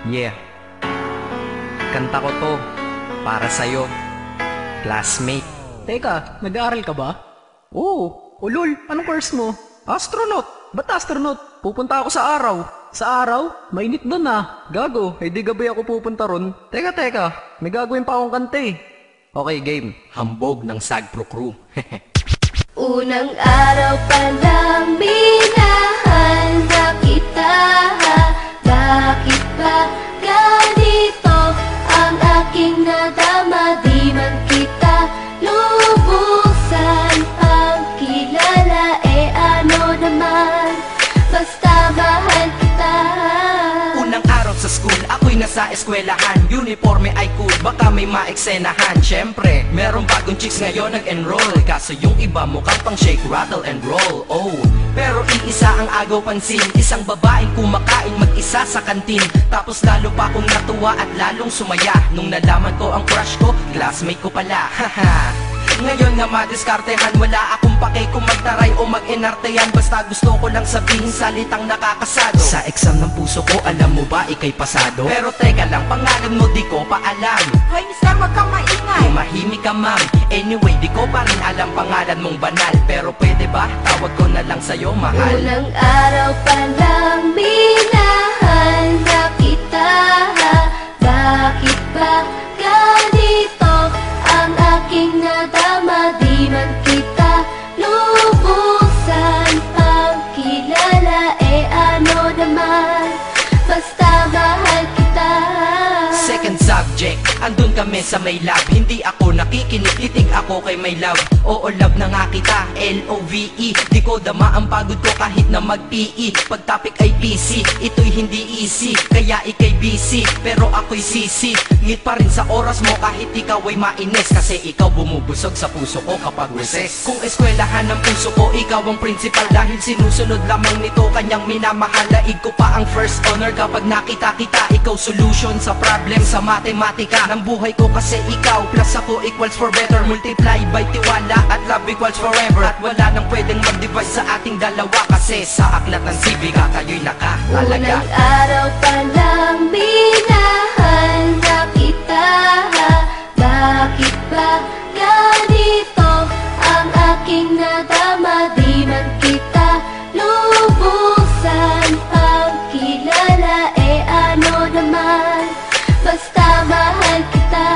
Yeah, kanta ko to para sa'yo, classmate. Teka, nag-aaral ka ba? Oo. Lol, anong course mo? Astronaut. Ba't astronaut? Pupunta ako sa araw. Sa araw? Mainit doon ah. Gago, di gabi ako pupunta ron. Teka, may gagawin pa akong kanta eh. Okay, game. Hambog ng Sagpro Crew. Unang araw pa lang minahal na kita. Bakit ba ganito ang aking nadama? Di man kita lubusan ang kilala. Ano naman, basta mahal kita. Unang araw sa school, ako'y nasa eskwelahan. Uniforme ay cool, baka may maeksenahan. Syempre, merong bagong chicks ngayon nag-enroll. Kaso yung iba mukhang pang shake, rattle and roll. Oh, pero iisa ang agaw pansin. Isang babaeng kumakain mag-isa sa kantin. Tapos lalo pa akong natuwa at lalong sumaya nung nalaman ko ang crush ko, classmate ko pala. Haha. Ngayon nga madiskartehan, wala akong pake kung magtaray o mag-enartehan. Basta gusto ko lang sabihin salitang nakakasado. Sa exam ng puso ko, alam mo ba ikay pasado? Pero teka lang, pangalan mo di ko pa alam. Hoy mister, wag kang maingay. Tumahimik ka ma'am. Anyway, di ko pa rin alam pangalan mong banal. Pero pwede ba, tawag ko na lang sa'yo mahal. Unang araw pa lang minahal na kita. Bakit ba ganito ang aking nadama? Di man kita lubusan ang kilala. Ano naman, basta mahal kita. Second subject, andun kami sa may lab. Hindi ako nakikinig, titig ako kay my love. Oo, love na nga kita, L-O-V-E. Di ko dama ang pagod ko kahit na mag-PE. Pag topic ay PC, ito'y hindi easy. Kaya ikay busy, pero ako'y sisi. Ngit pa rin sa oras mo kahit ikaw ay mainis. Kasi ikaw bumubusog sa puso ko kapag recess. Kung eskwelahan ng puso ko, ikaw ang principal. Dahil sinusunod lamang nito kanyang minamahal. Laig ko pa ang first honor kapag nakita kita. Ikaw solution sa problem sa matematika ng buhay ko. Kasi ikaw plus ako equals for better. Multiply by tiwala at love equals forever. At wala nang pwedeng mag-divide sa ating dalawa. Kasi sa aklat ng sibika kayo'y nakatalaga. Unang araw pa lang minahal na kita. Bakit ba ganito ang aking nadama? Di man kita lubusan ang kilala. Ano naman, basta mahal kita.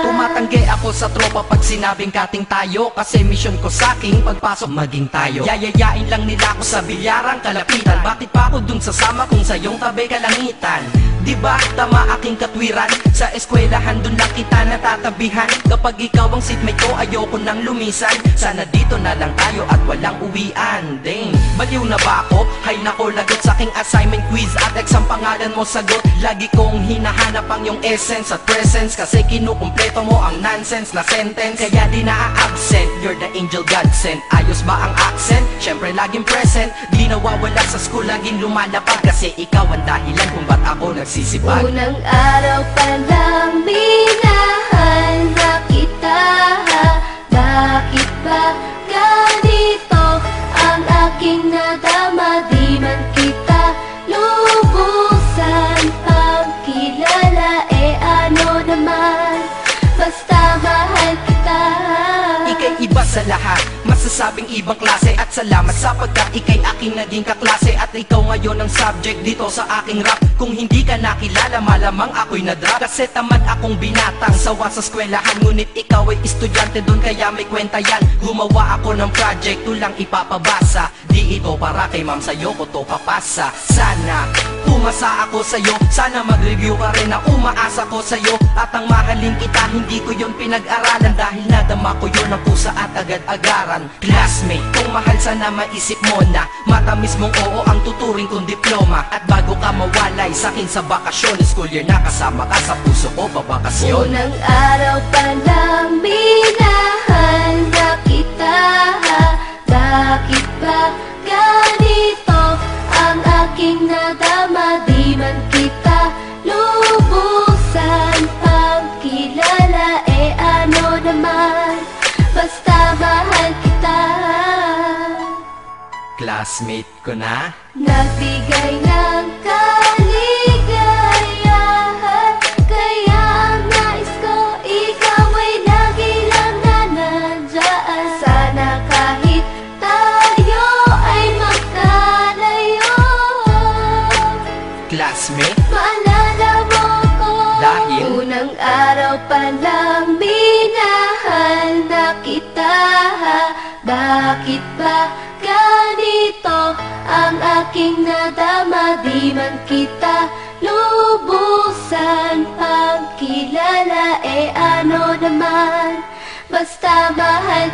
Tumatanggi ako sa tropa pag sinabing kating tayo. Kasi mission ko sa aking pagpasok maging tayo. Yayayain lang nila ako sa bilyarang kalapitan. Bakit pa ako dun sasama kung sa iyong tabi kalangitan? Diba tama aking katwiran? Sa eskwelahan dun lang kita natatabihan. Kapag ikaw ang seatmate ko, ayoko nang lumisan. Sana dito na lang tayo at walang uwian. Dang, baliw na ba ako? Hay nako, lagot sa aking assignment quiz at exam pangalan mo sagot. Lagi kong hinahanap ang iyong essence at presence. Kasi kinukumpleto mo ang nonsense na sentence. Kaya di na-absent, you're the angel God sent. Ayos ba ang accent? Syempre laging present. Di nawawala sa school, laging lumalapag. Kasi ikaw ang dahilan kung ba't ako nagsisipag. Unang araw pa lang minahal na kita. Bakit ba ganito ang aking nadama? Di man kita lubusan ang kilala. Ano naman, basta mahal kita. Ika'y iba sa lahat, masasabing ibang klase. At salamat sapagkat ika'y aking naging kaklase. At ikaw ngayon ang subject dito sa aking rap. Kung hindi ka nakilala, malamang ako'y na-drop. Kasi tamad akong binatang sawa sa eskwelahan. Ngunit ikaw ay estudyante dun, kaya may kwenta yan. Gumawa ako ng project, tulang ipapabasa. Di ito para kay ma'am, sa'yo ko to papasa. Sana pumasa ako sa'yo, sana mag-review ka rin na umaasa ko sa'yo. At ang mahalin kita, hindi ko yun pinag-aralan. Dahil nadama ko yun ang pusa at agad-agaran. Classmate, kung mahal sana maisip mo na matamis mong oo ang tuturing kong diploma. At bago ka mawalay sa'kin sa bakasyon, school year na kasama ka sa puso ko babakasyon. Unang araw pa lang minahal na kita. Bakit ba ganito ang aking nadama? Di man kita lubusan ang kilala. Ano naman, basta mahal kita. Classmate ko na. Nagbigay ng kaligaya Bakit ba ganito ang aking nadama? Di man kita lubusan pagkilala, ano naman, basta mahal